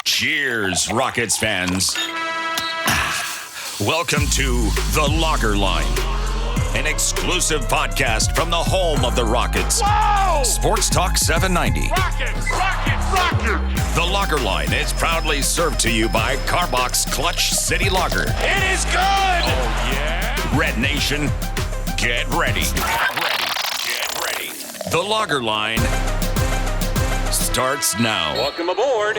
Cheers, Rockets fans. Welcome to The Locker Line, an exclusive podcast from the home of the Rockets. Whoa! Sports Talk 790. Rockets! The Locker Line is proudly served to you by Carbox Clutch City Lager. It is good! Oh, yeah? Red Nation, get ready. Get ready. The Locker Line starts now. Welcome aboard.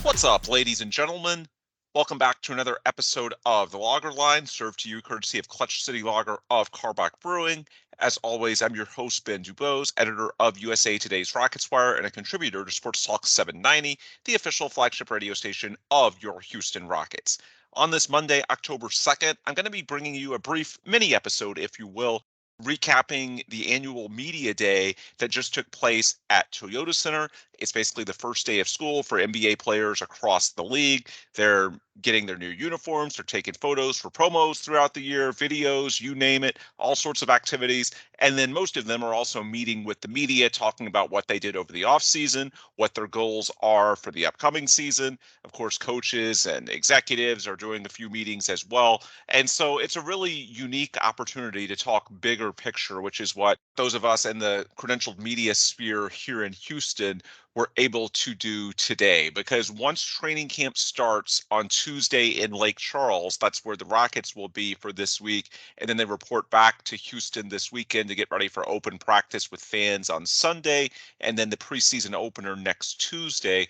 What's up, ladies and gentlemen? Welcome back to another episode of The Lager Line, served to you courtesy of Clutch City Lager of Carbach Brewing. As always, I'm your host, Ben DuBose, editor of USA Today's Rockets Wire and a contributor to Sports Talk 790, the official flagship radio station of your Houston Rockets. On this Monday, October 2nd, I'm going to be bringing you a brief mini episode, if you will, recapping the annual media day that just took place at Toyota Center. It's basically the first day of school for NBA players across the league. They're getting their new uniforms. They're taking photos for promos throughout the year, videos, you name it, all sorts of activities. And then most of them are also meeting with the media, talking about what they did over the offseason, what their goals are for the upcoming season. Of course, coaches and executives are doing a few meetings as well. And so it's a really unique opportunity to talk bigger picture, which is what those of us in the credentialed media sphere here in Houston were able to do today. Because once training camp starts on Tuesday in Lake Charles, that's where the Rockets will be for this week. And then they report back to Houston this weekend to get ready for open practice with fans on Sunday, and then the preseason opener next Tuesday.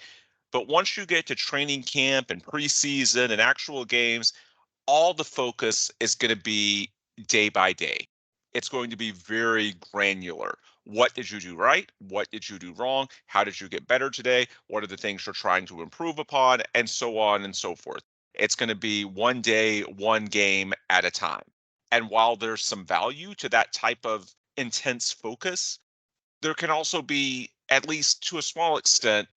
But once you get to training camp and preseason and actual games, all the focus is going to be day by day. It's going to be very granular. What did you do right? What did you do wrong? How did you get better today? What are the things you're trying to improve upon? And so on and so forth. It's going to be one day, one game at a time. And while there's some value to that type of intense focus, there can also be, at least to a small extent,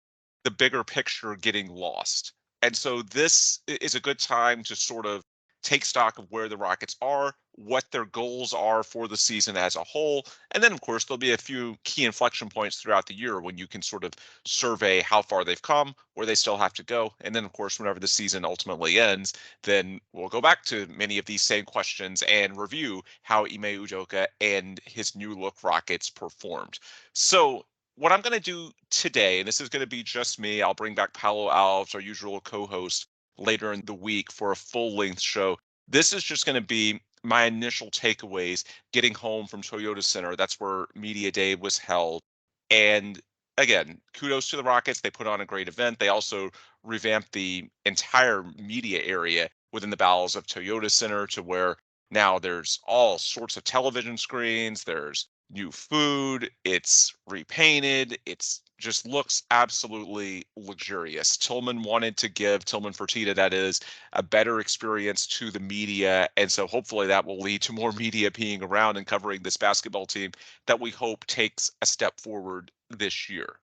the bigger picture getting lost. And so this is a good time to sort of take stock of where the Rockets are, what their goals are for the season as a whole. And then, of course, there'll be a few key inflection points throughout the year when you can sort of survey how far they've come, where they still have to go. And then, of course, whenever the season ultimately ends, then we'll go back to many of these same questions and review how Ime Udoka and his new look Rockets performed. So what I'm going to do today, and this is going to be just me, I'll bring back Paolo Alves, our usual co-host, later in the week for a full-length show. This is just going to be my initial takeaways getting home from Toyota Center. That's where Media Day was held. And again, kudos to the Rockets. They put on a great event. They also revamped the entire media area within the bowels of Toyota Center to where now there's all sorts of television screens. There's new food. It's repainted. It's just looks absolutely luxurious. Tillman Fertitta, that is, a better experience to the media. And so hopefully that will lead to more media being around and covering this basketball team that we hope takes a step forward this year.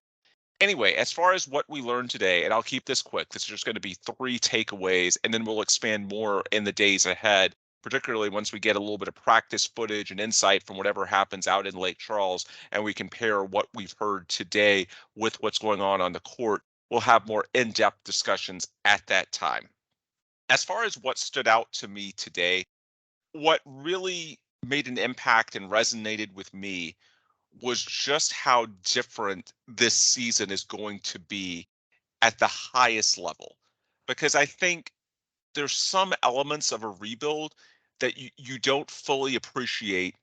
Anyway, as far as what we learned today, and I'll keep this quick, this is just going to be 3 takeaways, and then we'll expand more in the days ahead, particularly once we get a little bit of practice footage and insight from whatever happens out in Lake Charles, and we compare what we've heard today with what's going on the court. We'll have more in-depth discussions at that time. As far as what stood out to me today, what really made an impact and resonated with me was just how different this season is going to be at the highest level. Because I think there's some elements of a rebuild that you don't fully appreciate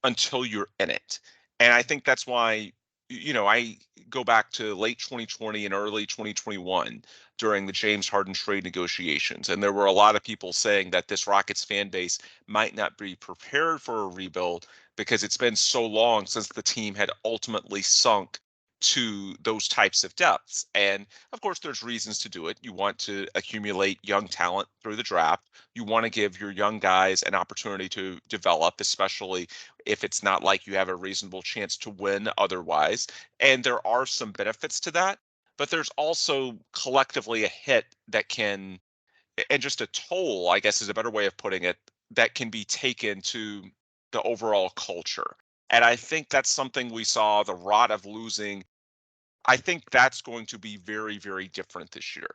until you're in it. And I think that's why, I go back to late 2020 and early 2021 during the James Harden trade negotiations. And there were a lot of people saying that this Rockets fan base might not be prepared for a rebuild because it's been so long since the team had ultimately sunk to those types of depths. And of course, there's reasons to do it. You want to accumulate young talent through the draft. You want to give your young guys an opportunity to develop, especially if it's not like you have a reasonable chance to win otherwise. And there are some benefits to that, but there's also collectively a hit that can, and just a toll, I guess is a better way of putting it, that can be taken to the overall culture. And I think that's something we saw the rot of losing. I think that's going to be very, very different this year.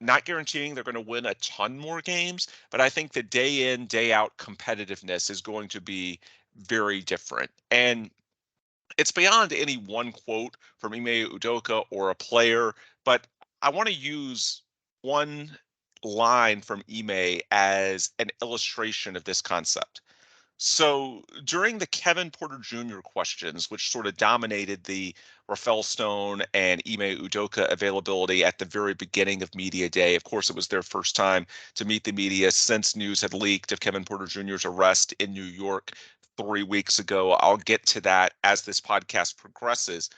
Not guaranteeing they're going to win a ton more games, but I think the day in, day out competitiveness is going to be very different. And it's beyond any one quote from Ime Udoka or a player, but I want to use one line from Ime as an illustration of this concept. So during the Kevin Porter Jr. questions, which sort of dominated the Rafael Stone and Ime Udoka availability at the very beginning of Media Day, of course, it was their first time to meet the media since news had leaked of Kevin Porter Jr.'s arrest in New York 3 weeks ago. I'll get to that as this podcast progresses.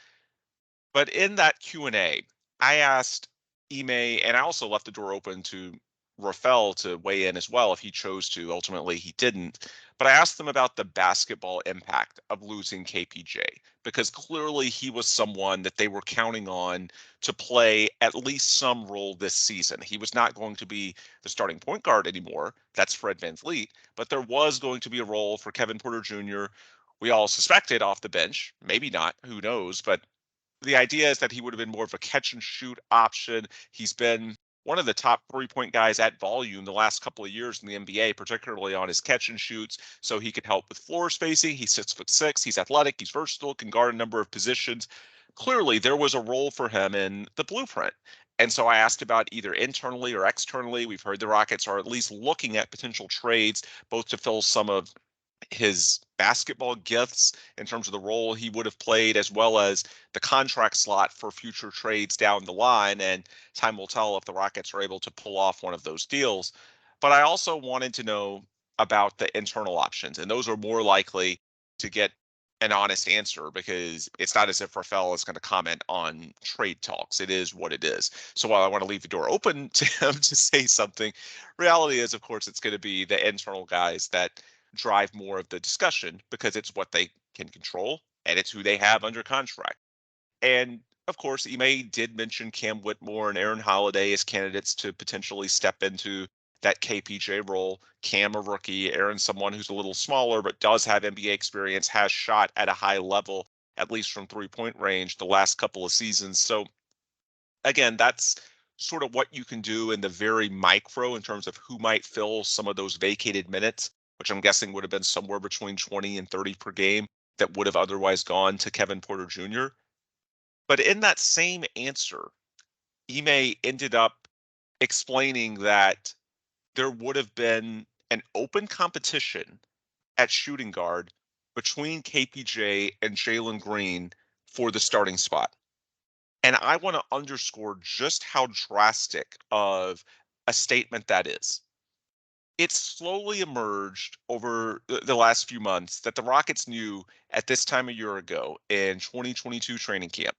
But in that Q&A, I asked Ime, and I also left the door open to Rafael to weigh in as well if he chose to. Ultimately, he didn't. But I asked them about the basketball impact of losing KPJ because clearly he was someone that they were counting on to play at least some role this season. He was not going to be the starting point guard anymore. That's Fred VanVleet. But there was going to be a role for Kevin Porter Jr. We all suspected off the bench. Maybe not. Who knows? But the idea is that he would have been more of a catch and shoot option. He's been one of the top 3-point guys at volume the last couple of years in the NBA, particularly on his catch and shoots. So he could help with floor spacing. He's 6'6". He's athletic. He's versatile. Can guard a number of positions. Clearly, there was a role for him in the blueprint. And so I asked about either internally or externally. We've heard the Rockets are at least looking at potential trades, both to fill some of his basketball gifts in terms of the role he would have played, as well as the contract slot for future trades down the line. And time will tell if the Rockets are able to pull off one of those deals. But I also wanted to know about the internal options, and those are more likely to get an honest answer because it's not as if Rafael is going to comment on trade talks. It is what it is. So while I want to leave the door open to him to say something, reality is, of course, it's going to be the internal guys that drive more of the discussion because it's what they can control and it's who they have under contract. And of course, Ime did mention Cam Whitmore and Aaron Holiday as candidates to potentially step into that KPJ role. Cam, a rookie, Aaron, someone who's a little smaller but does have NBA experience, has shot at a high level, at least from 3-point range, the last couple of seasons. So again, that's sort of what you can do in the very micro in terms of who might fill some of those vacated minutes, which I'm guessing would have been somewhere between 20 and 30 per game that would have otherwise gone to Kevin Porter Jr. But in that same answer, Ime ended up explaining that there would have been an open competition at shooting guard between KPJ and Jalen Green for the starting spot. And I want to underscore just how drastic of a statement that is. It's slowly emerged over the last few months that the Rockets knew at this time a year ago in 2022 training camp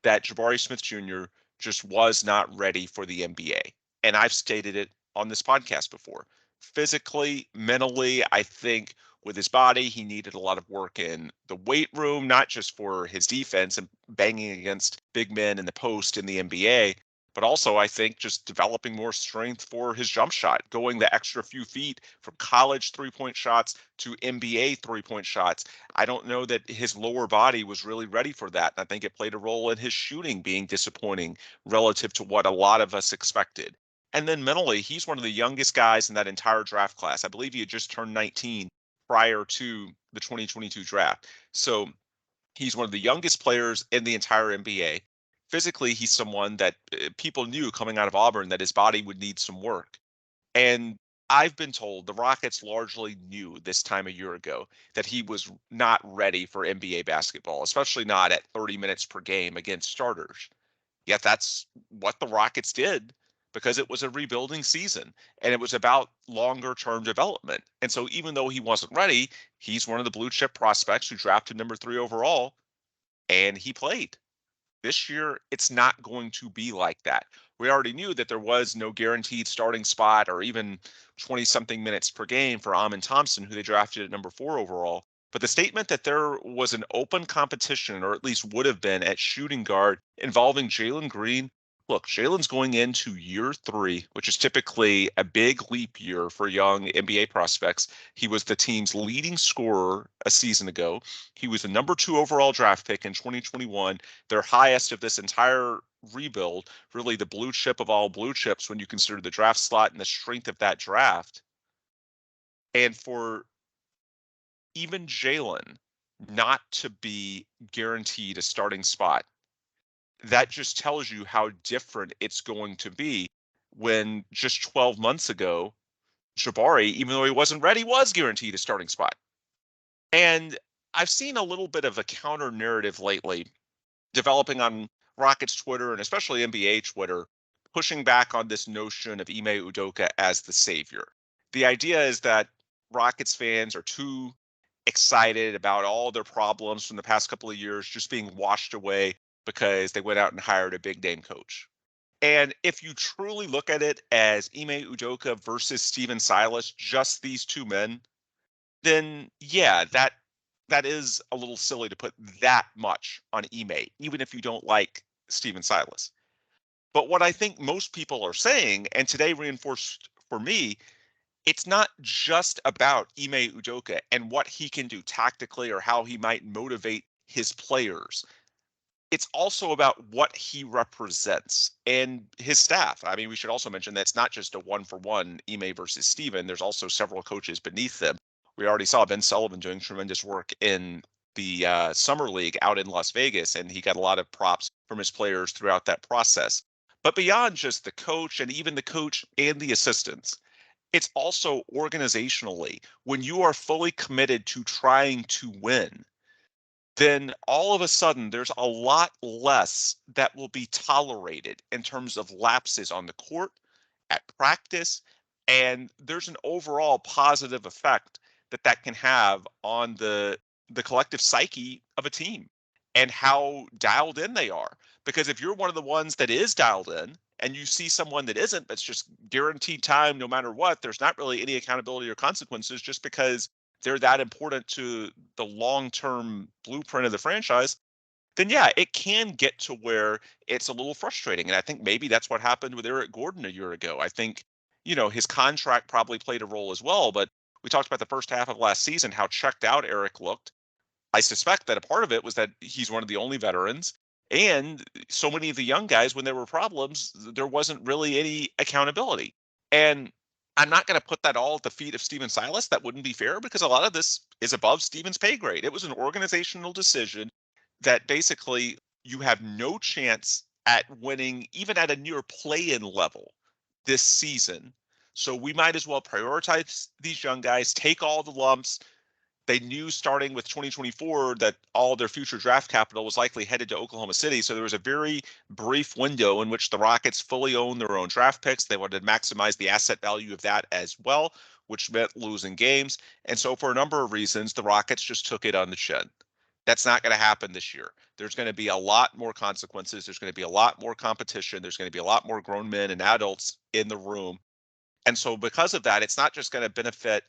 that Jabari Smith Jr. just was not ready for the NBA. And I've stated it on this podcast before. Physically, mentally, I think with his body, he needed a lot of work in the weight room, not just for his defense and banging against big men in the post in the NBA, but also I think just developing more strength for his jump shot, going the extra few feet from college 3-point shots to NBA 3-point shots. I don't know that his lower body was really ready for that. And I think it played a role in his shooting being disappointing relative to what a lot of us expected. And then mentally, he's one of the youngest guys in that entire draft class. I believe he had just turned 19 prior to the 2022 draft. So he's one of the youngest players in the entire NBA. Physically, he's someone that people knew coming out of Auburn that his body would need some work. And I've been told the Rockets largely knew this time a year ago that he was not ready for NBA basketball, especially not at 30 minutes per game against starters. Yet that's what the Rockets did because it was a rebuilding season and it was about longer term development. And so even though he wasn't ready, he's one of the blue chip prospects who drafted number 3 overall and he played. This year, it's not going to be like that. We already knew that there was no guaranteed starting spot or even 20 something minutes per game for Amin Thompson, who they drafted at number 4 overall. But the statement that there was an open competition, or at least would have been, at shooting guard involving Jalen Green, look, Jalen's going into year 3, which is typically a big leap year for young NBA prospects. He was the team's leading scorer a season ago. He was the number 2 overall draft pick in 2021, their highest of this entire rebuild, really the blue chip of all blue chips when you consider the draft slot and the strength of that draft. And for even Jalen not to be guaranteed a starting spot, that just tells you how different it's going to be when just 12 months ago, Jabari, even though he wasn't ready, was guaranteed a starting spot. And I've seen a little bit of a counter narrative lately developing on Rockets Twitter and especially NBA Twitter, pushing back on this notion of Ime Udoka as the savior. The idea is that Rockets fans are too excited about all their problems from the past couple of years just being washed away because they went out and hired a big name coach. And if you truly look at it as Ime Udoka versus Steven Silas, just these two men, then yeah, that is a little silly to put that much on Ime, even if you don't like Steven Silas. But what I think most people are saying, and today reinforced for me, it's not just about Ime Udoka and what he can do tactically or how he might motivate his players. It's also about what he represents and his staff. I mean, we should also mention that it's not just a 1-for-1 Ime versus Steven. There's also several coaches beneath them. We already saw Ben Sullivan doing tremendous work in the summer league out in Las Vegas, and he got a lot of props from his players throughout that process. But beyond just the coach and even the coach and the assistants, it's also organizationally, when you are fully committed to trying to win, then all of a sudden there's a lot less that will be tolerated in terms of lapses on the court, at practice, and there's an overall positive effect that that can have on the collective psyche of a team and how dialed in they are. Because if you're one of the ones that is dialed in and you see someone that isn't, that's just guaranteed time no matter what, there's not really any accountability or consequences just because they're that important to the long-term blueprint of the franchise, then yeah, it can get to where it's a little frustrating. And I think maybe that's what happened with Eric Gordon a year ago. I think, his contract probably played a role as well, but we talked about the first half of last season, how checked out Eric looked. I suspect that a part of it was that he's one of the only veterans. And so many of the young guys, when there were problems, there wasn't really any accountability. And I'm not going to put that all at the feet of Steven Silas. That wouldn't be fair because a lot of this is above Steven's pay grade. It was an organizational decision that basically you have no chance at winning even at a near play-in level this season. So we might as well prioritize these young guys, take all the lumps. They knew starting with 2024 that all their future draft capital was likely headed to Oklahoma City. So there was a very brief window in which the Rockets fully owned their own draft picks. They wanted to maximize the asset value of that as well, which meant losing games. And so for a number of reasons, the Rockets just took it on the chin. That's not going to happen this year. There's going to be a lot more consequences. There's going to be a lot more competition. There's going to be a lot more grown men and adults in the room. And so because of that, it's not just going to benefit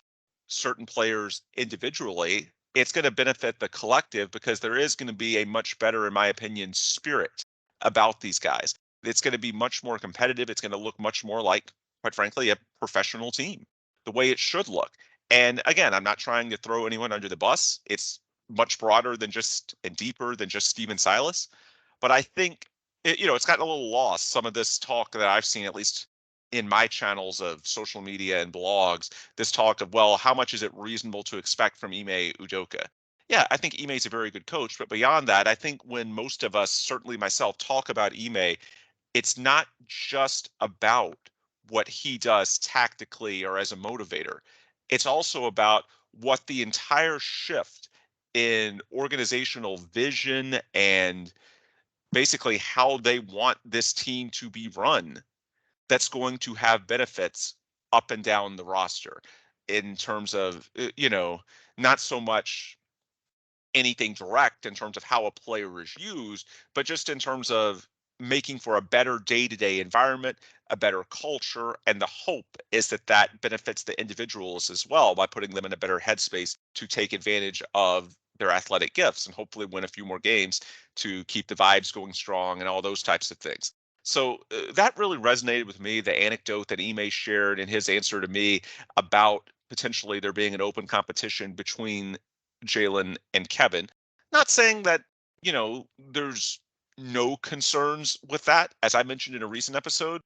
certain players individually, it's going to benefit the collective because there is going to be a much better, in my opinion, spirit about these guys. It's going to be much more competitive. It's going to look much more like, quite frankly, a professional team, the way it should look. And again, I'm not trying to throw anyone under the bus. It's much broader than just and deeper than just Steven Silas. But I think, it's gotten a little lost, some of this talk that I've seen, at least in my channels of social media and blogs, this talk of, well, how much is it reasonable to expect from Ime Udoka? Yeah, I think Ime is a very good coach, but beyond that, I think when most of us, certainly myself, talk about Ime, it's not just about what he does tactically or as a motivator. It's also about what the entire shift in organizational vision and basically how they want this team to be run that's going to have benefits up and down the roster in terms of, not so much anything direct in terms of how a player is used, but just in terms of making for a better day-to-day environment, a better culture, and the hope is that that benefits the individuals as well by putting them in a better headspace to take advantage of their athletic gifts and hopefully win a few more games to keep the vibes going strong and all those types of things. So that really resonated with me, the anecdote that Ime shared in his answer to me about potentially there being an open competition between Jalen and Kevin. Not saying that, there's no concerns with that. As I mentioned in a recent episode,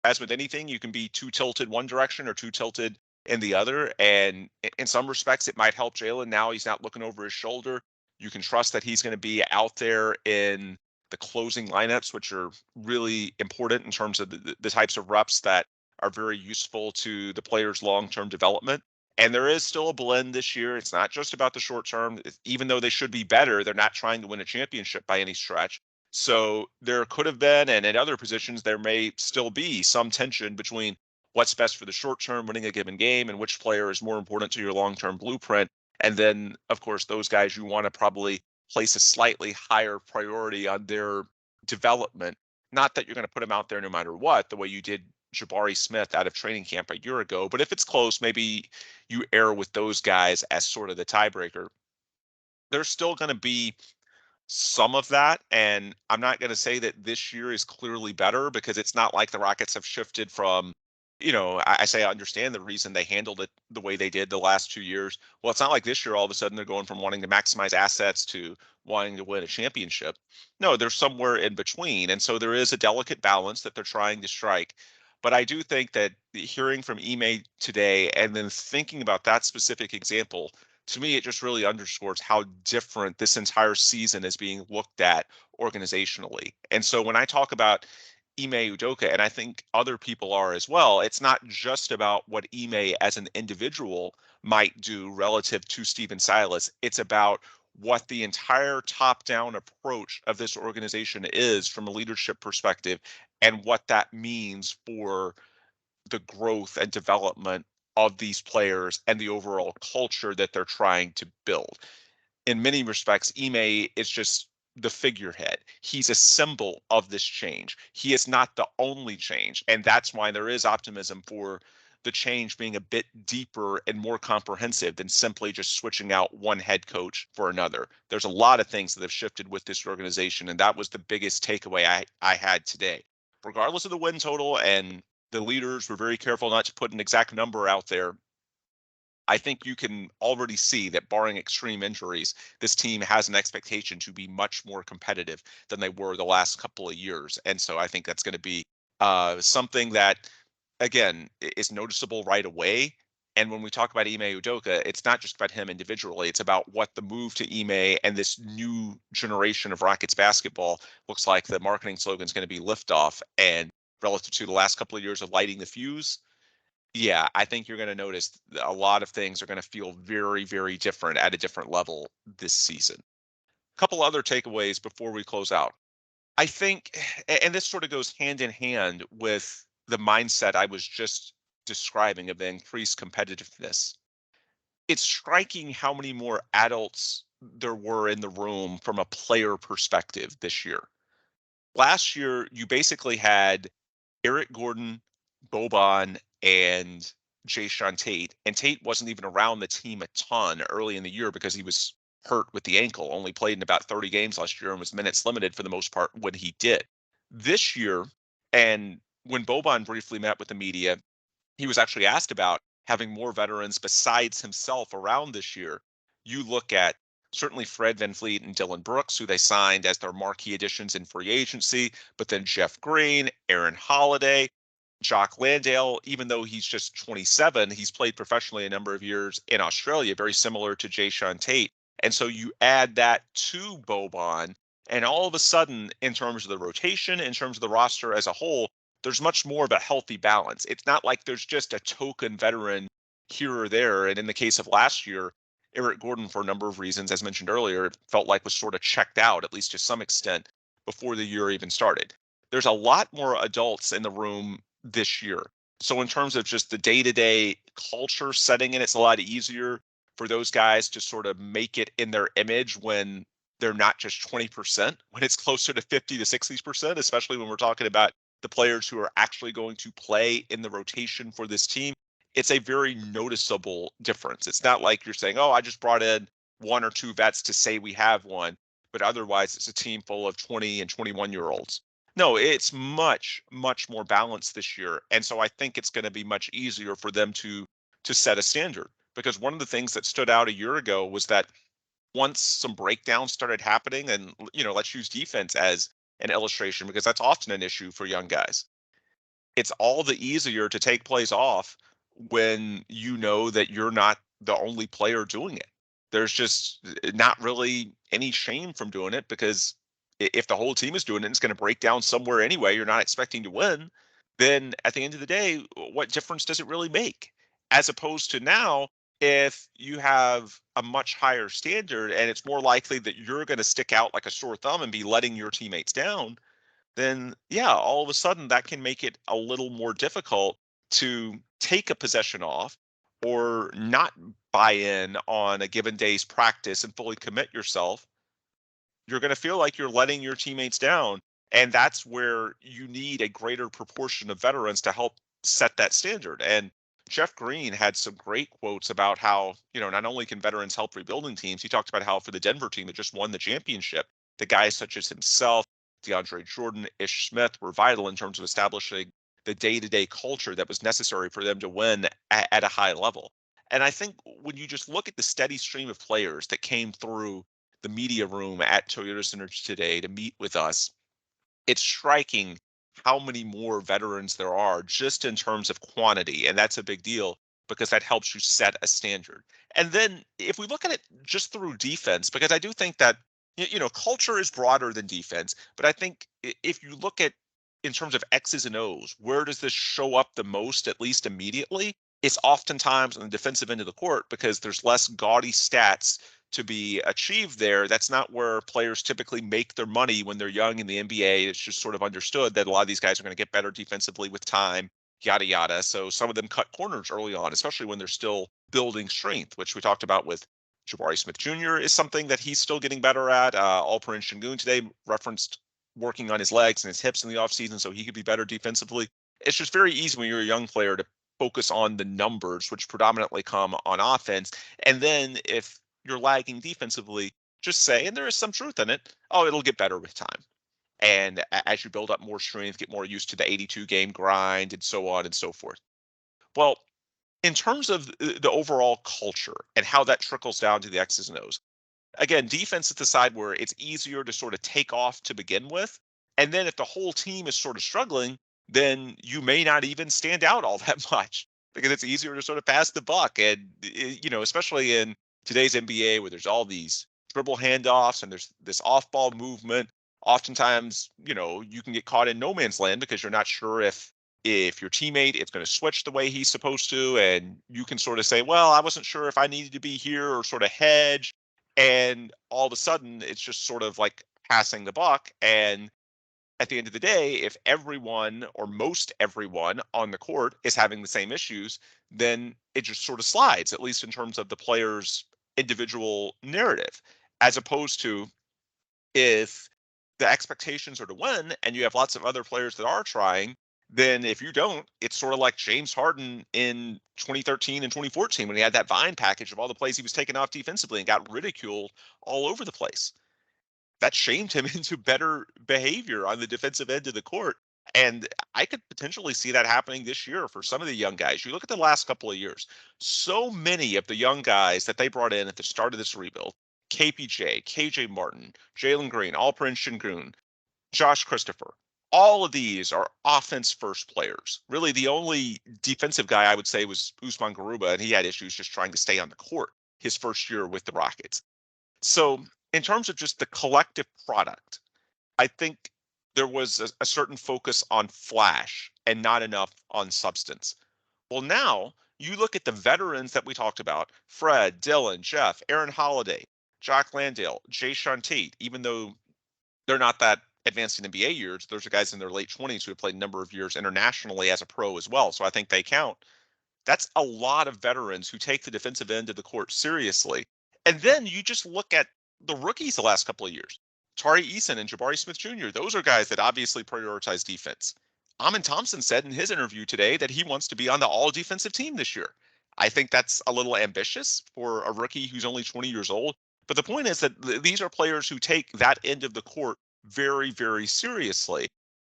as with anything, you can be too tilted one direction or too tilted in the other. And in some respects, it might help Jalen. Now he's not looking over his shoulder. You can trust that he's going to be out there in the closing lineups, which are really important in terms of the types of reps that are very useful to the player's long-term development. And there is still a blend this year. It's not just about the short term. Even though they should be better, they're not trying to win a championship by any stretch. So there could have been, and in other positions, there may still be some tension between what's best for the short term, winning a given game, and which player is more important to your long term blueprint. And then, of course, those guys you want to probably place a slightly higher priority on their development. Not that you're going to put them out there no matter what, the way you did Jabari Smith out of training camp a year ago. But if it's close, maybe you err with those guys as sort of the tiebreaker. There's still going to be some of that. And I'm not going to say that this year is clearly better because it's not like the Rockets have shifted from, I say I understand the reason they handled it the way they did the last 2 years. Well, it's not like this year all of a sudden they're going from wanting to maximize assets to wanting to win a championship. No, they're somewhere in between. And so there is a delicate balance that they're trying to strike. But I do think that hearing from Ime today and then thinking about that specific example, to me, it just really underscores how different this entire season is being looked at organizationally. And so when I talk about Ime Udoka, and I think other people are as well, it's not just about what Ime as an individual might do relative to Stephen Silas. It's about what the entire top-down approach of this organization is from a leadership perspective and what that means for the growth and development of these players and the overall culture that they're trying to build. In many respects, Ime is just the figurehead. He's a symbol of this change. He is not the only change. And that's why there is optimism for the change being a bit deeper and more comprehensive than simply just switching out one head coach for another. There's a lot of things that have shifted with this organization. And that was the biggest takeaway I had today. Regardless of the win total, and the leaders were very careful not to put an exact number out there, I think you can already see that barring extreme injuries, this team has an expectation to be much more competitive than they were the last couple of years. And so I think that's going to be something that, again, is noticeable right away. And when we talk about Ime Udoka, it's not just about him individually. It's about what the move to Ime and this new generation of Rockets basketball looks like. The marketing slogan is going to be liftoff. And relative to the last couple of years of lighting the fuse, yeah, I think you're going to notice a lot of things are going to feel very, very different at a different level this season. A couple other takeaways before we close out. I think, and this sort of goes hand in hand with the mindset I was just describing of the increased competitiveness. It's striking how many more adults there were in the room from a player perspective this year. Last year, you basically had Eric Gordon, Boban, and Jayshawn Tate. And Tate wasn't even around the team a ton early in the year because he was hurt with the ankle, only played in about 30 games last year and was minutes limited for the most part when he did. This year, and when Boban briefly met with the media, he was actually asked about having more veterans besides himself around this year. You look at certainly Fred VanVleet and Dylan Brooks, who they signed as their marquee additions in free agency, but then Jeff Green, Aaron Holiday, Jock Landale, even though he's just 27, he's played professionally a number of years in Australia, very similar to Jayshawn Tate. And so you add that to Boban, and all of a sudden, in terms of the rotation, in terms of the roster as a whole, there's much more of a healthy balance. It's not like there's just a token veteran here or there. And in the case of last year, Eric Gordon, for a number of reasons, as mentioned earlier, it felt like was sort of checked out, at least to some extent, before the year even started. There's a lot more adults in the room this year. So in terms of just the day-to-day culture setting in, it's a lot easier for those guys to sort of make it in their image when they're not just 20%, when it's closer to 50 to 60%, especially when we're talking about the players who are actually going to play in the rotation for this team. It's a very noticeable difference. It's not like you're saying, oh, I just brought in one or two vets to say we have one, but otherwise it's a team full of 20 and 21-year-olds. No, it's much, much more balanced this year. And so I think it's going to be much easier for them to set a standard. Because one of the things that stood out a year ago was that once some breakdowns started happening, and let's use defense as an illustration because that's often an issue for young guys. It's all the easier to take plays off when you know that you're not the only player doing it. There's just not really any shame from doing it because if the whole team is doing it, it's going to break down somewhere anyway. You're not expecting to win. Then at the end of the day, what difference does it really make? As opposed to now, if you have a much higher standard and it's more likely that you're going to stick out like a sore thumb and be letting your teammates down, then yeah, all of a sudden that can make it a little more difficult to take a possession off or not buy in on a given day's practice and fully commit yourself. You're going to feel like you're letting your teammates down. And that's where you need a greater proportion of veterans to help set that standard. And Jeff Green had some great quotes about how, not only can veterans help rebuilding teams, he talked about how for the Denver team that just won the championship, the guys such as himself, DeAndre Jordan, Ish Smith were vital in terms of establishing the day-to-day culture that was necessary for them to win at a high level. And I think when you just look at the steady stream of players that came through the media room at Toyota Center today to meet with us, it's striking how many more veterans there are just in terms of quantity. And that's a big deal because that helps you set a standard. And then if we look at it just through defense, because I do think that, culture is broader than defense, but I think if you look at in terms of X's and O's, where does this show up the most, at least immediately? It's oftentimes on the defensive end of the court because there's less gaudy stats to be achieved there. That's not where players typically make their money when they're young in the NBA. It's just sort of understood that a lot of these guys are going to get better defensively with time, yada, yada. So some of them cut corners early on, especially when they're still building strength, which we talked about with Jabari Smith Jr. is something that he's still getting better at. Alperen Şengün today referenced working on his legs and his hips in the offseason so he could be better defensively. It's just very easy when you're a young player to focus on the numbers, which predominantly come on offense. And then if you're lagging defensively, just say, and there is some truth in it, oh, it'll get better with time. And as you build up more strength, get more used to the 82 game grind and so on and so forth. Well, in terms of the overall culture and how that trickles down to the X's and O's, again, defense is the side where it's easier to sort of take off to begin with. And then if the whole team is sort of struggling, then you may not even stand out all that much because it's easier to sort of pass the buck. And, especially in today's NBA where there's all these dribble handoffs and there's this off ball movement, oftentimes, you can get caught in no man's land because you're not sure if your teammate is going to switch the way he's supposed to. And you can sort of say, well, I wasn't sure if I needed to be here or sort of hedge. And all of a sudden, it's just sort of like passing the buck. And at the end of the day, if everyone or most everyone on the court is having the same issues, then it just sort of slides, at least in terms of the player's individual narrative, as opposed to if the expectations are to win and you have lots of other players that are trying, then if you don't, it's sort of like James Harden in 2013 and 2014 when he had that Vine package of all the plays he was taking off defensively and got ridiculed all over the place. That shamed him into better behavior on the defensive end of the court. And I could potentially see that happening this year for some of the young guys. You look at the last couple of years, so many of the young guys that they brought in at the start of this rebuild, KPJ, KJ Martin, Jalen Green, Alperen Şengün, Josh Christopher, all of these are offense first players. Really, the only defensive guy I would say was Usman Garuba, and he had issues just trying to stay on the court his first year with the Rockets. So in terms of just the collective product, I think there was a certain focus on flash and not enough on substance. Well, now you look at the veterans that we talked about, Fred, Dylan, Jeff, Aaron Holiday, Jock Landale, Jay Tate, even though they're not that advanced in NBA years, those are guys in their late 20s who have played a number of years internationally as a pro as well. So I think they count. That's a lot of veterans who take the defensive end of the court seriously. And then you just look at the rookies the last couple of years. Tari Eason and Jabari Smith Jr., those are guys that obviously prioritize defense. Amin Thompson said in his interview today that he wants to be on the all defensive team this year. I think that's a little ambitious for a rookie who's only 20 years old. But the point is that these are players who take that end of the court very, very seriously.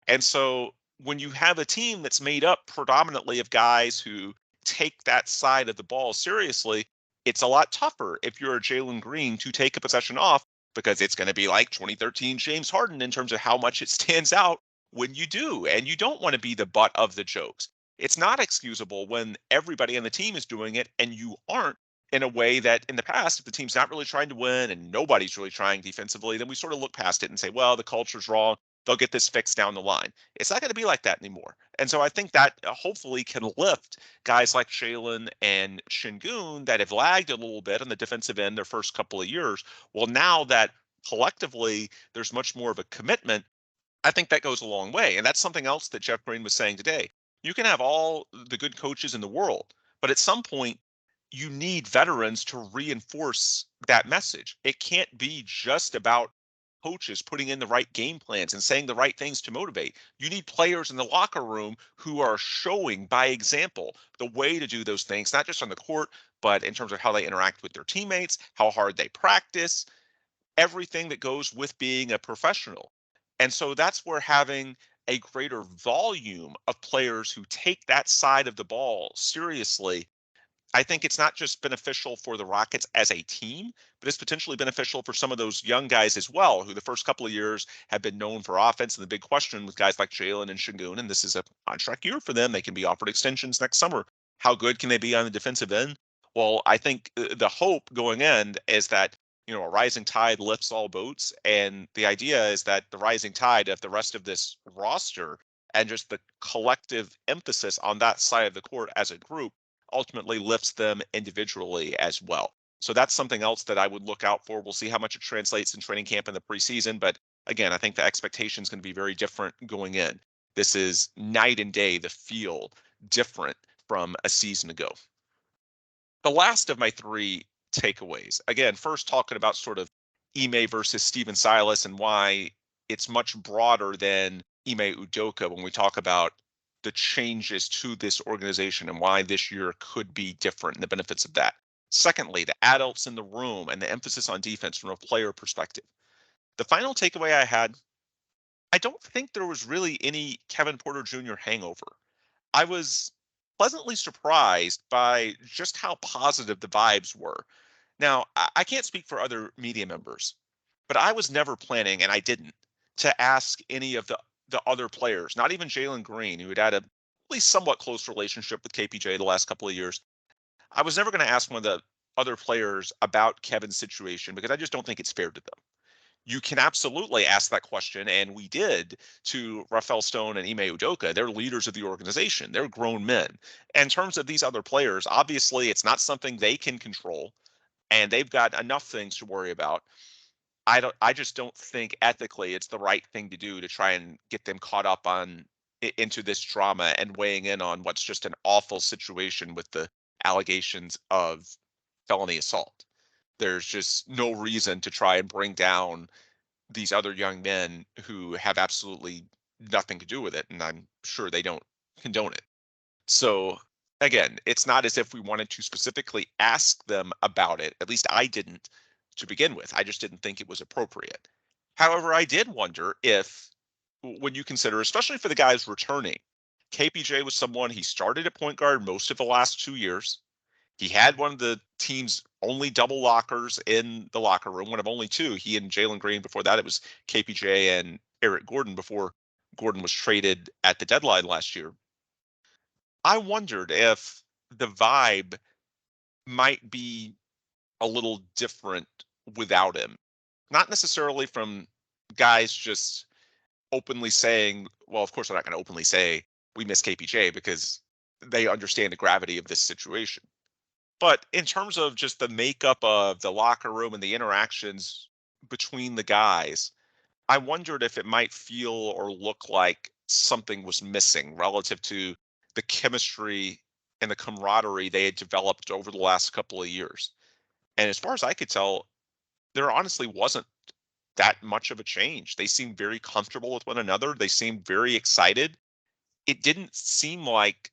And so when you have a team that's made up predominantly of guys who take that side of the ball seriously, it's a lot tougher if you're a Jalen Green to take a possession off because it's going to be like 2013 James Harden in terms of how much it stands out when you do. And you don't want to be the butt of the jokes. It's not excusable when everybody on the team is doing it and you aren't, in a way that in the past, if the team's not really trying to win and nobody's really trying defensively, then we sort of look past it and say, well, the culture's wrong. They'll get this fixed down the line. It's not going to be like that anymore. And so I think that hopefully can lift guys like Jalen and Shingun that have lagged a little bit on the defensive end their first couple of years. Well, now that collectively there's much more of a commitment, I think that goes a long way. And that's something else that Jeff Green was saying today. You can have all the good coaches in the world, but at some point, you need veterans to reinforce that message. It can't be just about coaches putting in the right game plans and saying the right things to motivate. You need players in the locker room who are showing by example the way to do those things, not just on the court, but in terms of how they interact with their teammates, how hard they practice, everything that goes with being a professional. And so that's where having a greater volume of players who take that side of the ball seriously, I think it's not just beneficial for the Rockets as a team, but it's potentially beneficial for some of those young guys as well, who the first couple of years have been known for offense. And the big question with guys like Jalen and Shingun, and this is a contract year for them, they can be offered extensions next summer. How good can they be on the defensive end? Well, I think the hope going in is that, a rising tide lifts all boats. And the idea is that the rising tide of the rest of this roster and just the collective emphasis on that side of the court as a group ultimately lifts them individually as well. So that's something else that I would look out for. We'll see how much it translates in training camp in the preseason. But again, I think the expectation is going to be very different going in. This is night and day, the feel different from a season ago. The last of my three takeaways, again, first talking about sort of Ime versus Steven Silas and why it's much broader than Ime Udoka when we talk about the changes to this organization and why this year could be different and the benefits of that. Secondly, the adults in the room and the emphasis on defense from a player perspective. The final takeaway I had, I don't think there was really any Kevin Porter Jr. hangover. I was pleasantly surprised by just how positive the vibes were. Now, I can't speak for other media members, but I was never planning, and I didn't, to ask any of the other players, not even Jalen Green, who had had a at least somewhat close relationship with KPJ the last couple of years. I was never going to ask one of the other players about Kevin's situation because I just don't think it's fair to them. You can absolutely ask that question, and we did, to Rafael Stone and Ime Udoka. They're leaders of the organization. They're grown men. And in terms of these other players, obviously it's not something they can control, and they've got enough things to worry about. I just don't think ethically it's the right thing to do to try and get them caught up into this drama and weighing in on what's just an awful situation with the allegations of felony assault. There's just no reason to try and bring down these other young men who have absolutely nothing to do with it, and I'm sure they don't condone it. So again, it's not as if we wanted to specifically ask them about it. At least I didn't to begin with. I just didn't think it was appropriate. However, I did wonder if, when you consider, especially for the guys returning, KPJ was someone, he started at point guard most of the last 2 years. He had one of the team's only double lockers in the locker room, one of only two. He and Jalen Green. Before that, it was KPJ and Eric Gordon before Gordon was traded at the deadline last year. I wondered if the vibe might be a little different without him. Not necessarily from guys just openly saying, well, of course, they're not going to openly say we miss KPJ because they understand the gravity of this situation. But in terms of just the makeup of the locker room and the interactions between the guys, I wondered if it might feel or look like something was missing relative to the chemistry and the camaraderie they had developed over the last couple of years. And as far as I could tell, there honestly wasn't that much of a change. They seemed very comfortable with one another. They seemed very excited. It didn't seem like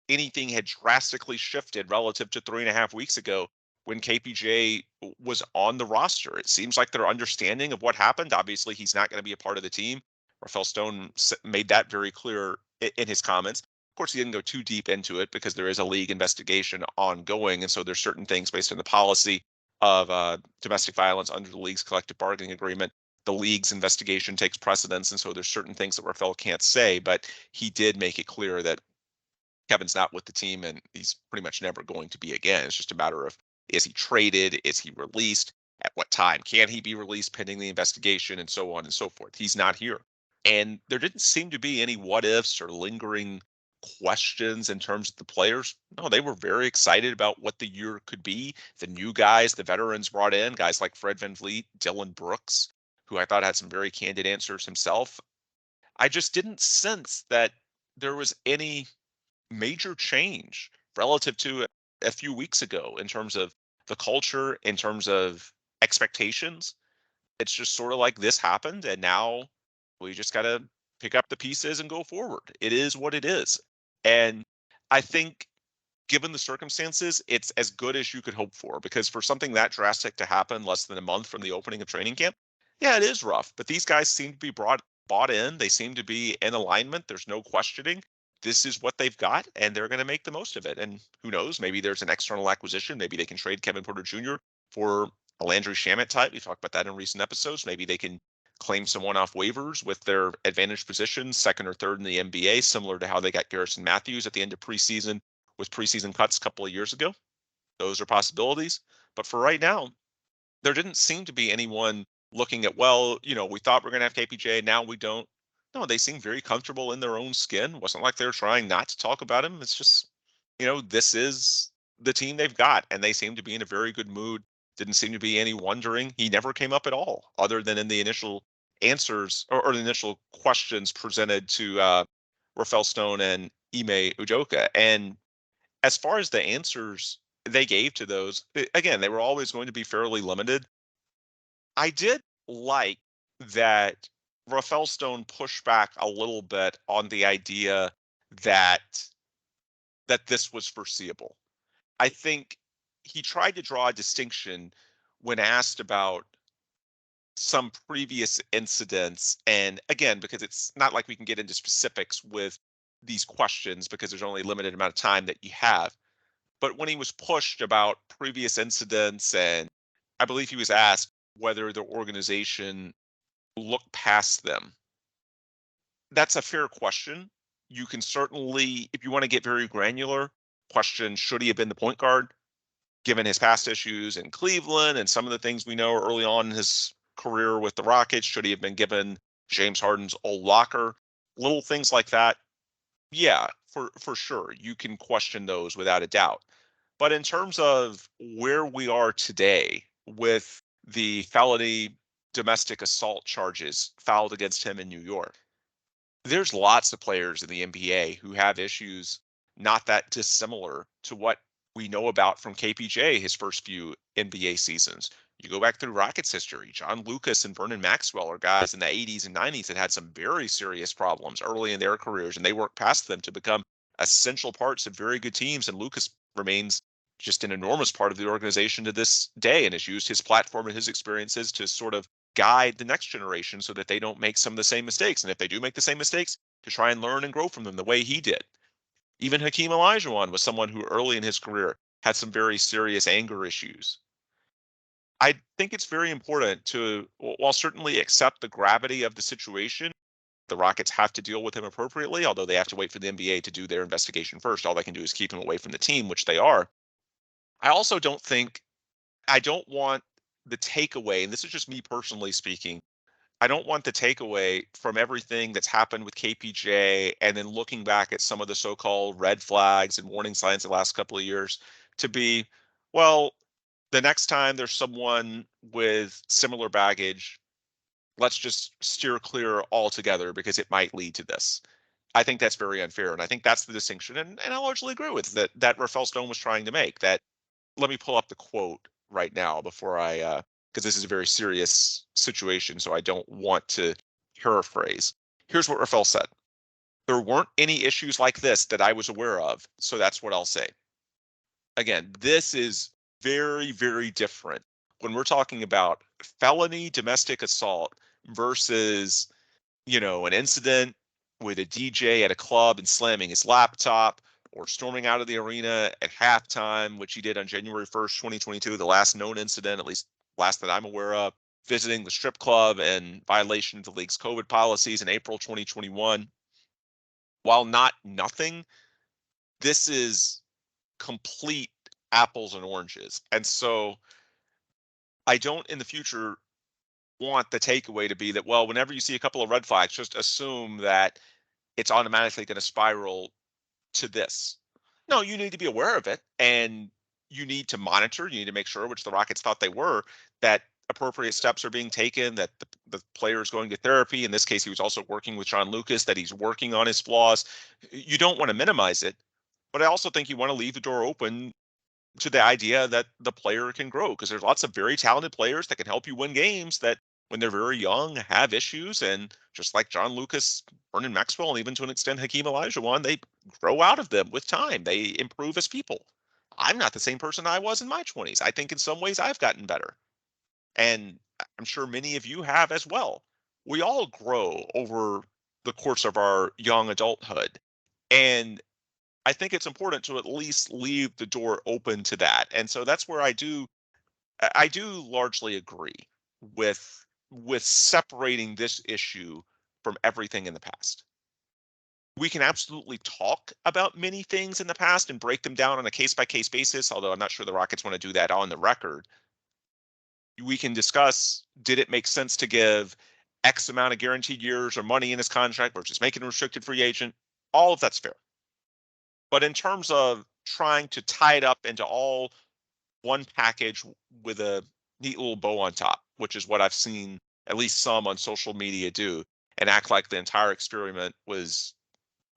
anything had drastically shifted relative to 3.5 weeks ago when KPJ was on the roster. It seems like their understanding of what happened. Obviously, he's not going to be a part of the team Rafael Stone made that very clear in his comments. Of course, he didn't go too deep into it because there is a league investigation ongoing, and so there's certain things based on the policy of domestic violence under the league's collective bargaining agreement. The league's investigation takes precedence, and so there's certain things that Rafael can't say, but he did make it clear that Kevin's not with the team and he's pretty much never going to be again. It's just a matter of, is he traded? Is he released? At what time can he be released pending the investigation, and so on and so forth? He's not here. And there didn't seem to be any what ifs or lingering questions in terms of the players. No, they were very excited about what the year could be. The new guys, the veterans brought in, guys like Fred VanVleet, Dylan Brooks, who I thought had some very candid answers himself. I just didn't sense that there was any major change relative to a few weeks ago in terms of the culture, in terms of expectations. It's just sort of like this happened, and now we just got to pick up the pieces and go forward. It is what it is. And I think, given the circumstances, it's as good as you could hope for, because for something that drastic to happen less than a month from the opening of training camp, yeah, it is rough. But these guys seem to be bought in. They seem to be in alignment. There's no questioning. This is what they've got, and they're going to make the most of it. And who knows? Maybe there's an external acquisition. Maybe they can trade Kevin Porter Jr. for a Landry Shamet type. We talked about that in recent episodes. Maybe they can claim someone off waivers with their advantage position, second or third in the NBA, similar to how they got Garrison Matthews at the end of preseason with preseason cuts a couple of years ago. Those are possibilities. But for right now, there didn't seem to be anyone looking at, well, we thought we're going to have KPJ, now we don't. No, they seem very comfortable in their own skin. It wasn't like they're trying not to talk about him. It's just, this is the team they've got, and they seem to be in a very good mood. Didn't seem to be any wondering. He never came up at all, other than in the initial answers or the initial questions presented to Rafael Stone and Ime Udoka. And as far as the answers they gave to those, again, they were always going to be fairly limited. I did like that Rafael Stone pushed back a little bit on the idea that this was foreseeable. I think he tried to draw a distinction when asked about some previous incidents. And again, because it's not like we can get into specifics with these questions because there's only a limited amount of time that you have. But when he was pushed about previous incidents, and I believe he was asked whether the organization looked past them, that's a fair question. You can certainly, if you want to get very granular, question, should he have been the point guard given his past issues in Cleveland and some of the things we know early on in his career with the Rockets? Should he have been given James Harden's old locker? Little things like that. Yeah, for sure. You can question those without a doubt. But in terms of where we are today with the felony domestic assault charges filed against him in New York, there's lots of players in the NBA who have issues not that dissimilar to what we know about from KPJ his first few NBA seasons. You go back through Rockets history, John Lucas and Vernon Maxwell are guys in the 80s and 90s that had some very serious problems early in their careers, and they worked past them to become essential parts of very good teams. And Lucas remains just an enormous part of the organization to this day and has used his platform and his experiences to sort of guide the next generation so that they don't make some of the same mistakes. And if they do make the same mistakes, to try and learn and grow from them the way he did. Even Hakeem Olajuwon was someone who early in his career had some very serious anger issues. I think it's very important to, while certainly accept the gravity of the situation, the Rockets have to deal with him appropriately, although they have to wait for the NBA to do their investigation first. All they can do is keep him away from the team, which they are. I also I don't want the takeaway, and this is just me personally speaking, I don't want the takeaway from everything that's happened with KPJ and then looking back at some of the so-called red flags and warning signs the last couple of years to be, well, the next time there's someone with similar baggage, let's just steer clear altogether because it might lead to this. I think that's very unfair. And I think that's the distinction. And I largely agree with that Rafael Stone was trying to make. That, let me pull up the quote right now before because this is a very serious situation, so I don't want to paraphrase. Here's what Rafael said. There weren't any issues like this that I was aware of, so that's what I'll say. Again, this is very, very different when we're talking about felony domestic assault versus an incident with a DJ at a club and slamming his laptop, or storming out of the arena at halftime, which he did on January 1st, 2022, the last known incident, at least last that I'm aware of, visiting the strip club and violation of the league's COVID policies in April 2021. While not nothing, this is complete apples and oranges. And so I don't in the future want the takeaway to be that, well, whenever you see a couple of red flags, just assume that it's automatically going to spiral to this. No, you need to be aware of it, and you need to monitor. You need to make sure, which the Rockets thought they were, that appropriate steps are being taken, that the player is going to therapy. In this case, he was also working with John Lucas, that he's working on his flaws. You don't want to minimize it, but I also think you want to leave the door open to the idea that the player can grow, because there's lots of very talented players that can help you win games that when they're very young have issues, and just like John Lucas, Vernon Maxwell, and even to an extent Hakeem Olajuwon, they grow out of them with time. They improve as people. I'm not the same person I was in my 20s. I think in some ways I've gotten better, and I'm sure many of you have as well. We all grow over the course of our young adulthood, and I think it's important to at least leave the door open to that. And so that's where I do largely agree with separating this issue from everything in the past. We can absolutely talk about many things in the past and break them down on a case by case basis, although I'm not sure the Rockets want to do that on the record. We can discuss, did it make sense to give X amount of guaranteed years or money in his contract versus making a restricted free agent? All of that's fair. But in terms of trying to tie it up into all one package with a neat little bow on top, which is what I've seen at least some on social media do, and act like the entire experiment was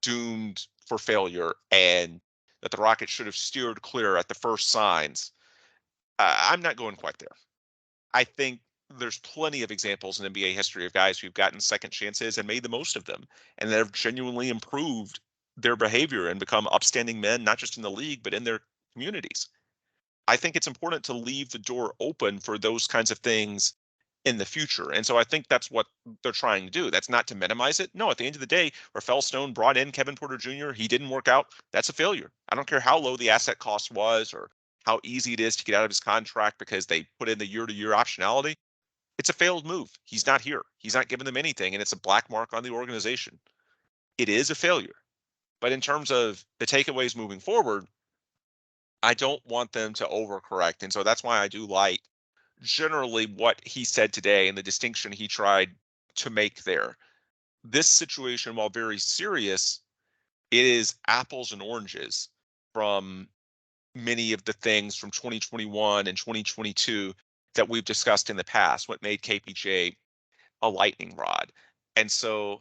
doomed for failure and that the Rockets should have steered clear at the first signs. I'm not going quite there. I think there's plenty of examples in NBA history of guys who've gotten second chances and made the most of them, and that have genuinely improved their behavior and become upstanding men, not just in the league, but in their communities. I think it's important to leave the door open for those kinds of things in the future. And so I think that's what they're trying to do. That's not to minimize it. No, at the end of the day, Rafael Stone brought in Kevin Porter Jr. He didn't work out. That's a failure. I don't care how low the asset cost was or how easy it is to get out of his contract because they put in the year-to-year optionality. It's a failed move. He's not here. He's not giving them anything, and it's a black mark on the organization. It is a failure. But in terms of the takeaways moving forward, I don't want them to overcorrect. And so that's why I do like generally what he said today and the distinction he tried to make there. This situation, while very serious, it is apples and oranges from many of the things from 2021 and 2022 that we've discussed in the past, what made KPJ a lightning rod. And so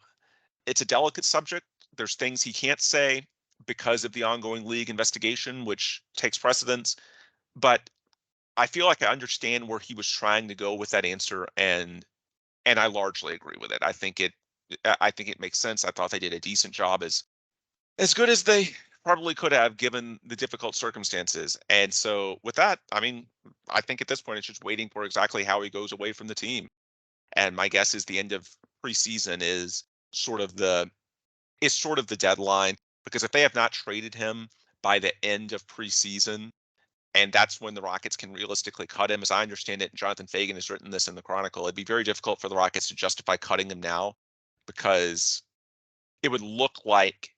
it's a delicate subject. There's things he can't say because of the ongoing league investigation, which takes precedence. But I feel like I understand where he was trying to go with that answer, and I largely agree with it. I think it makes sense. I thought they did a decent job, as good as they probably could have given the difficult circumstances. And so with that, I mean, I think at this point it's just waiting for exactly how he goes away from the team. And my guess is the end of preseason sort of the is sort of the deadline, because if they have not traded him by the end of preseason, and that's when the Rockets can realistically cut him, as I understand it, Jonathan Fagan has written this in the Chronicle, it'd be very difficult for the Rockets to justify cutting him now, because it would look like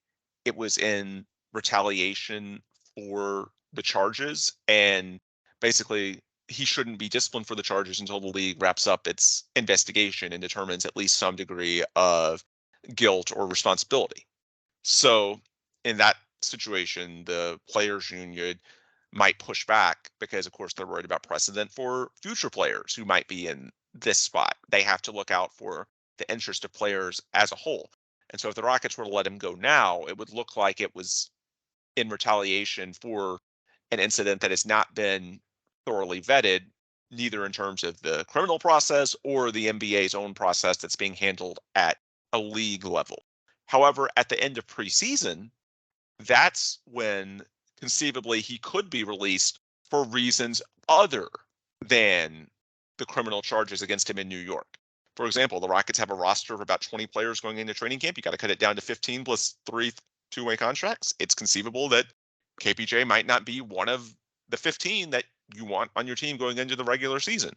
it was in retaliation for the charges, and basically he shouldn't be disciplined for the charges until the league wraps up its investigation and determines at least some degree of guilt or responsibility. So in that situation, the players union might push back because, of course, they're worried about precedent for future players who might be in this spot. They have to look out for the interest of players as a whole. And so if the Rockets were to let him go now, it would look like it was in retaliation for an incident that has not been thoroughly vetted, neither in terms of the criminal process or the NBA's own process that's being handled at a league level. However, at the end of preseason, that's when conceivably he could be released for reasons other than the criminal charges against him in New York. For example, the Rockets have a roster of about 20 players going into training camp. You got to cut it down to 15 plus 3 two-way contracts. It's conceivable that KPJ might not be one of the 15 that you want on your team going into the regular season.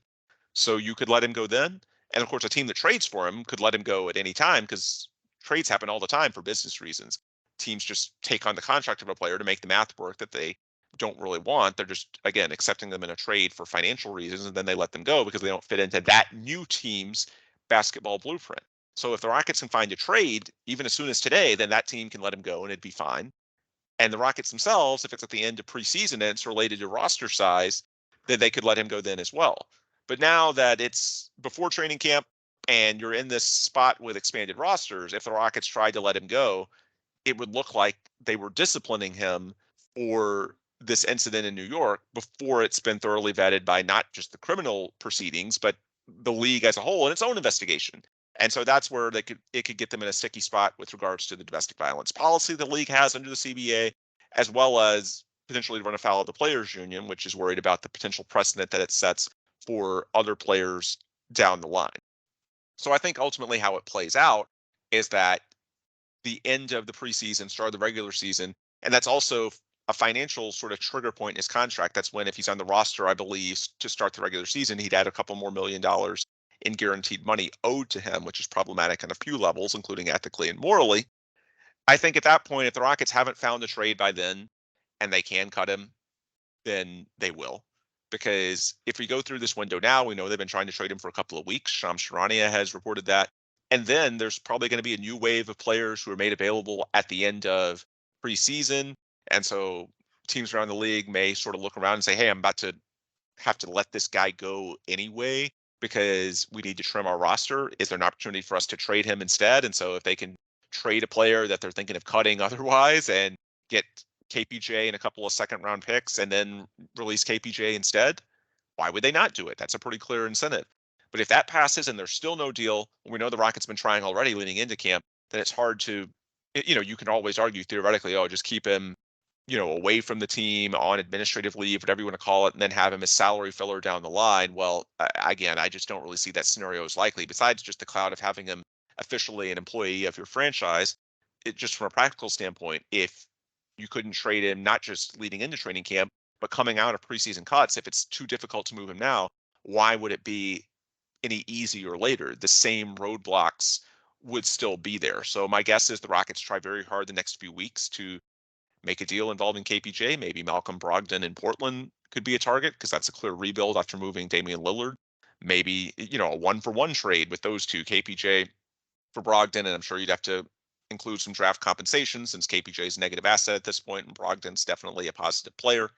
So you could let him go then. And of course, a team that trades for him could let him go at any time because trades happen all the time for business reasons. Teams just take on the contract of a player to make the math work that they don't really want. They're just, again, accepting them in a trade for financial reasons, and then they let them go because they don't fit into that new team's basketball blueprint. So if the Rockets can find a trade, even as soon as today, then that team can let him go and it'd be fine. And the Rockets themselves, if it's at the end of preseason and it's related to roster size, then they could let him go then as well. But now that it's before training camp and you're in this spot with expanded rosters, if the Rockets tried to let him go, it would look like they were disciplining him for this incident in New York before it's been thoroughly vetted by not just the criminal proceedings, but the league as a whole and its own investigation. And so that's where it could get them in a sticky spot with regards to the domestic violence policy the league has under the CBA, as well as potentially run afoul of the players union, which is worried about the potential precedent that it sets for other players down the line. So I think ultimately how it plays out is that the end of the preseason, start of the regular season, and that's also a financial sort of trigger point in his contract. That's when, if he's on the roster, I believe, to start the regular season, he'd add a couple more $1 million in guaranteed money owed to him, which is problematic on a few levels, including ethically and morally. I think at that point, if the Rockets haven't found a trade by then and they can cut him, then they will. Because if we go through this window now, we know they've been trying to trade him for a couple of weeks. Shams Charania has reported that. And then there's probably going to be a new wave of players who are made available at the end of preseason. And so teams around the league may sort of look around and say, hey, I'm about to have to let this guy go anyway because we need to trim our roster. Is there an opportunity for us to trade him instead? And so if they can trade a player that they're thinking of cutting otherwise and get KPJ and a couple of second round picks and then release KPJ instead, why would they not do it? That's a pretty clear incentive. But if that passes and there's still no deal, we know the Rockets been trying already leading into camp, then it's hard to, you can always argue theoretically, oh, just keep him, away from the team on administrative leave, whatever you want to call it, and then have him as salary filler down the line. Well, again, I just don't really see that scenario as likely, besides just the cloud of having him officially an employee of your franchise. It just from a practical standpoint, if you couldn't trade him, not just leading into training camp, but coming out of preseason cuts, if it's too difficult to move him now, why would it be any easier later? The same roadblocks would still be there. So my guess is the Rockets try very hard the next few weeks to make a deal involving KPJ. Maybe Malcolm Brogdon in Portland could be a target because that's a clear rebuild after moving Damian Lillard. Maybe, a 1-for-1 trade with those two, KPJ for Brogdon, and I'm sure you'd have to include some draft compensation since KPJ is a negative asset at this point, and Brogdon's definitely a positive player.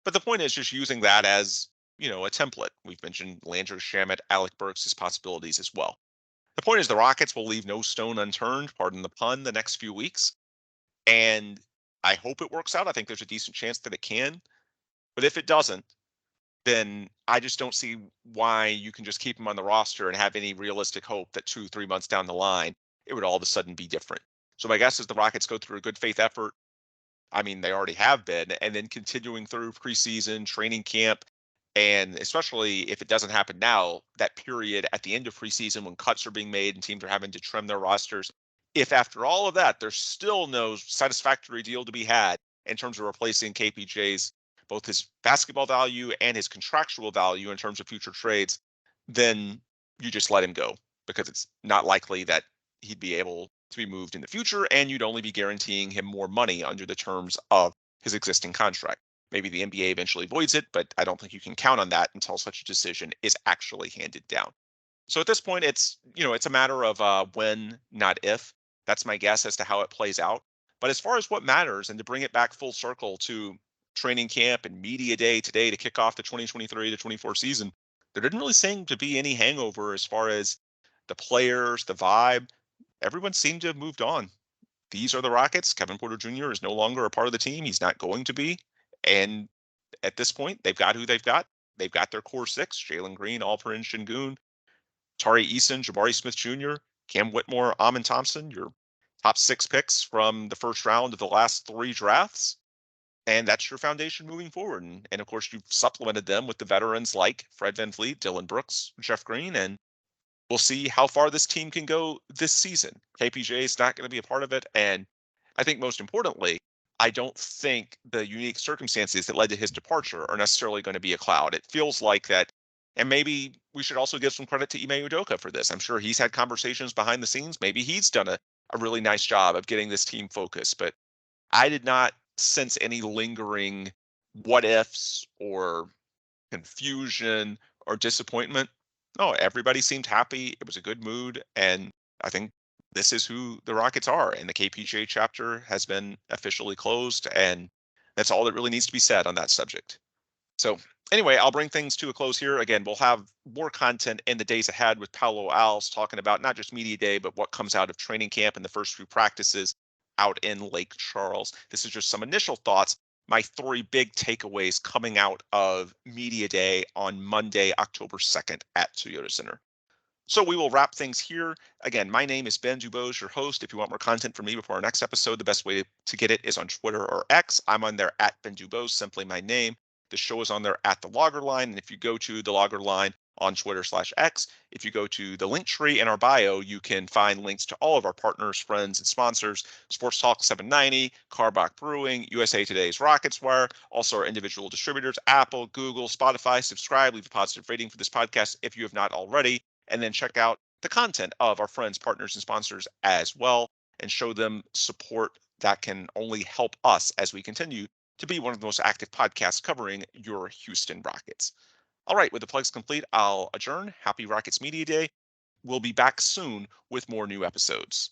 But the point is just using that as, a template. We've mentioned Landry Shamet, Alec Burks as possibilities as well. The point is the Rockets will leave no stone unturned, pardon the pun, the next few weeks. And I hope it works out. I think there's a decent chance that it can. But if it doesn't, then I just don't see why you can just keep him on the roster and have any realistic hope that 2-3 months down the line, it would all of a sudden be different. So my guess is the Rockets go through a good faith effort. I mean, they already have been, and then continuing through preseason, training camp, and especially if it doesn't happen now, that period at the end of preseason when cuts are being made and teams are having to trim their rosters. If after all of that, there's still no satisfactory deal to be had in terms of replacing KPJ's both his basketball value and his contractual value in terms of future trades, then you just let him go because it's not likely that he'd be able to be moved in the future, and you'd only be guaranteeing him more money under the terms of his existing contract. Maybe the NBA eventually voids it, but I don't think you can count on that until such a decision is actually handed down. So at this point, it's a matter of when, not if. That's my guess as to how it plays out. But as far as what matters, and to bring it back full circle to training camp and media day today to kick off the 2023 to 24 season, there didn't really seem to be any hangover as far as the players, the vibe. Everyone seemed to have moved on. These are the Rockets. Kevin Porter Jr. is no longer a part of the team. He's not going to be. And at this point, they've got who they've got. They've got their core six: Jalen Green, Alperen Şengün, Tari Eason, Jabari Smith Jr., Cam Whitmore, Amin Thompson, your top 6 picks from the first round of the last 3 drafts. And that's your foundation moving forward. And of course, you've supplemented them with the veterans like Fred VanVleet, Dylan Brooks, Jeff Green, and we'll see how far this team can go this season. KPJ is not going to be a part of it. And I think most importantly, I don't think the unique circumstances that led to his departure are necessarily going to be a cloud. It feels like that. And maybe we should also give some credit to Ime Udoka for this. I'm sure he's had conversations behind the scenes. Maybe he's done a really nice job of getting this team focused. But I did not sense any lingering what ifs or confusion or disappointment. No, everybody seemed happy. It was a good mood. And I think this is who the Rockets are. And the KPJ chapter has been officially closed. And that's all that really needs to be said on that subject. So, anyway, I'll bring things to a close here. Again, we'll have more content in the days ahead with Paolo Alves talking about not just Media Day, but what comes out of training camp and the first few practices out in Lake Charles. This is just some initial thoughts. My three big takeaways coming out of Media Day on Monday, October 2nd at Toyota Center. So we will wrap things here. Again, my name is Ben DuBose, your host. If you want more content from me before our next episode, the best way to get it is on Twitter or X. I'm on there at Ben DuBose, simply my name. The show is on there at The Logger Line. And if you go to The Logger Line on Twitter/X, if you go to the link tree in our bio, you can find links to all of our partners, friends, and sponsors, Sports Talk 790, Carbach Brewing, USA Today's Rockets Wire, also our individual distributors, Apple, Google, Spotify. Subscribe, leave a positive rating for this podcast if you have not already, and then check out the content of our friends, partners, and sponsors as well, and show them support that can only help us as we continue to be one of the most active podcasts covering your Houston Rockets. All right, with the plugs complete, I'll adjourn. Happy Rockets Media Day. We'll be back soon with more new episodes.